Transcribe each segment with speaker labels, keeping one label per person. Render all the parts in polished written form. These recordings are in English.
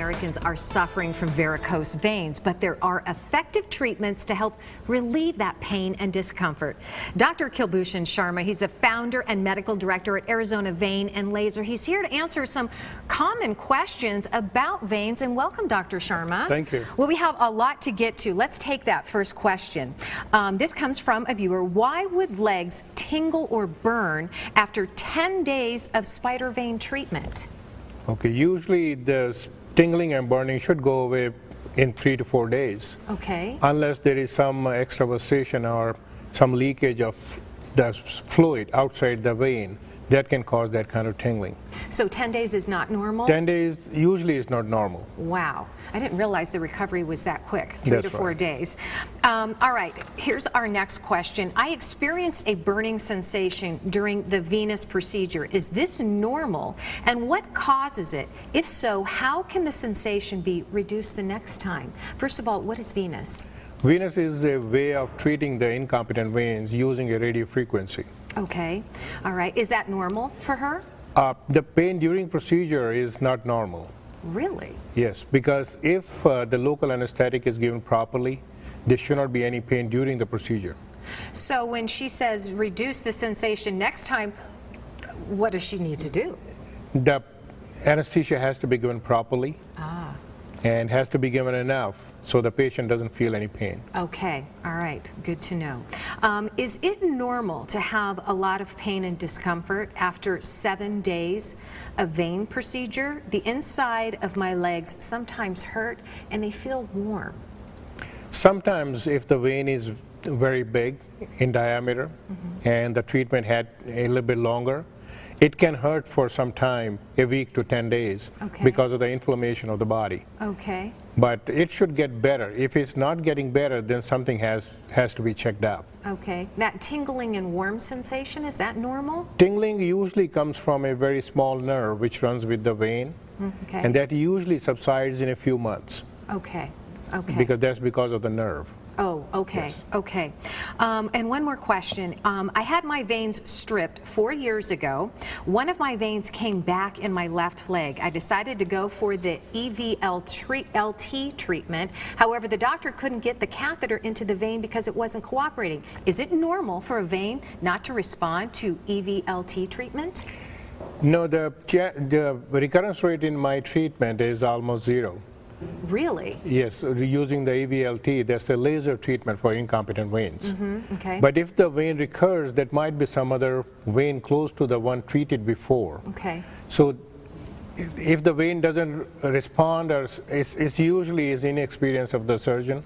Speaker 1: Americans are suffering from varicose veins, but there are effective treatments to help relieve that pain and discomfort. Dr. Klubshushan Sharma, he's the founder and medical director at Arizona Vein and Laser. He's here to answer some common questions about veins. And welcome, Dr. Sharma.
Speaker 2: Thank you.
Speaker 1: Well, we have a lot to get to. Let's take that first question. This comes from a viewer. Why would legs tingle or burn after 10 days of spider vein treatment?
Speaker 2: Okay, usually the tingling and burning should go away in 3 to 4 days.
Speaker 1: Okay.
Speaker 2: Unless there is some extravasation or some leakage of the fluid outside the vein, that can cause that kind of tingling.
Speaker 1: So 10 days is not normal?
Speaker 2: 10 days usually is not normal.
Speaker 1: Wow. I didn't realize the recovery was that quick, 3 to 4 days. All right, here's our next question. I experienced a burning sensation during the venous procedure. Is this normal? And what causes it? If so, how can the sensation be reduced the next time? First of all, what is venous?
Speaker 2: Venous is a way of treating the incompetent veins using a radio frequency.
Speaker 1: Okay. All right. Is that normal for her?
Speaker 2: The pain during procedure is not normal.
Speaker 1: Really?
Speaker 2: Yes, because if the local anesthetic is given properly, there should not be any pain during the procedure.
Speaker 1: So when she says reduce the sensation next time, what does she need to do?
Speaker 2: The anesthesia has to be given properly and has to be given enough so the patient doesn't feel any pain.
Speaker 1: Okay, all right, good to know. Is it normal to have a lot of pain and discomfort after 7 days of vein procedure? The inside of my legs sometimes hurt and they feel warm.
Speaker 2: Sometimes if the vein is very big in diameter and the treatment had a little bit longer, it can hurt for some time, a week to 10 days, because of the inflammation of the body.
Speaker 1: Okay.
Speaker 2: But it should get better. If it's not getting better, then something has to be checked out.
Speaker 1: Okay. That tingling and warm sensation, is that normal?
Speaker 2: Tingling usually comes from a very small nerve which runs with the vein, and that usually subsides in a few months.
Speaker 1: Okay. Okay.
Speaker 2: Because that's because of the nerve.
Speaker 1: Oh, okay,
Speaker 2: Yes.
Speaker 1: okay. And one more question. I had my veins stripped 4 years ago. One of my veins came back in my left leg. I decided to go for the EVLT treatment. However, the doctor couldn't get the catheter into the vein because it wasn't cooperating. Is it normal for a vein not to respond to EVLT treatment?
Speaker 2: No, the recurrence rate in my treatment is almost 0.
Speaker 1: Really?
Speaker 2: Yes, using the EVLT, that's a laser treatment for incompetent veins.
Speaker 1: Okay.
Speaker 2: But if the vein recurs, that might be some other vein close to the one treated before.
Speaker 1: Okay.
Speaker 2: So if the vein doesn't respond, or it's usually is inexperience of the surgeon,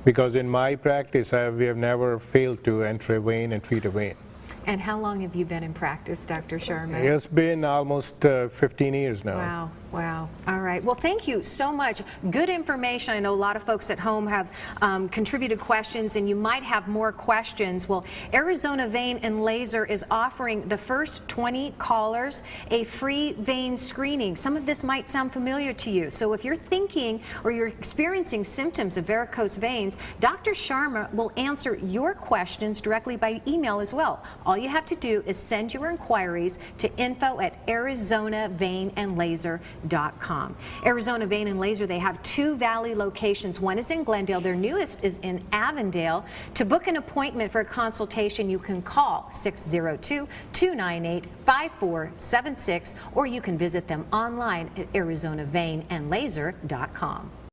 Speaker 2: because in my practice, we have never failed to enter a vein and treat a vein.
Speaker 1: And how long have you been in practice, Dr. Sharma?
Speaker 2: It's been almost 15 years now.
Speaker 1: Wow, wow. All right. Well, thank you so much. Good information. I know a lot of folks at home have contributed questions, and you might have more questions. Well, Arizona Vein and Laser is offering the first 20 callers a free vein screening. Some of this might sound familiar to you. So if you're thinking or you're experiencing symptoms of varicose veins, Dr. Sharma will answer your questions directly by email as well. All you have to do is send your inquiries to info@arizonavein-and-laser.com. Arizona Vein and Laser, they have 2 Valley locations. One is in Glendale. Their newest is in Avondale. To book an appointment for a consultation, you can call 602-298-5476, or you can visit them online at arizonavein-and-laser.com.